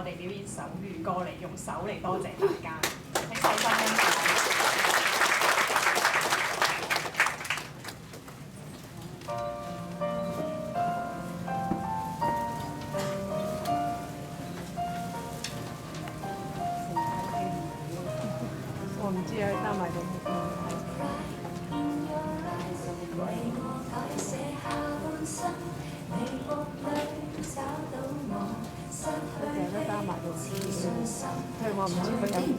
哋表演手語歌嚟，用手嚟多謝大家。請細心欣賞。我唔知啊，擔埋個木成日都擔埋個木，係我唔知佢有唔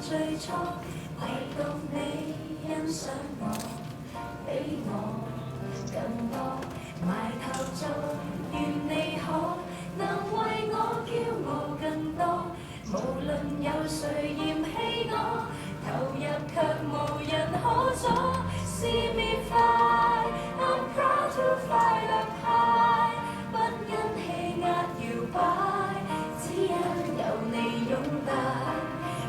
最初唯獨你欣賞我，比我更多，埋頭做，願你可能為我驕傲更多。無論有誰嫌棄我，投入卻無人可阻。See me fly, I'm proud to fly up high， 不因氣壓搖擺，只因有你擁戴。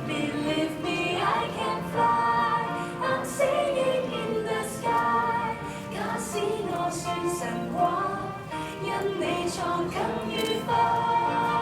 Believe me, I can fly. I'm singing in the sky。 假使我算神話，因你創更愉快。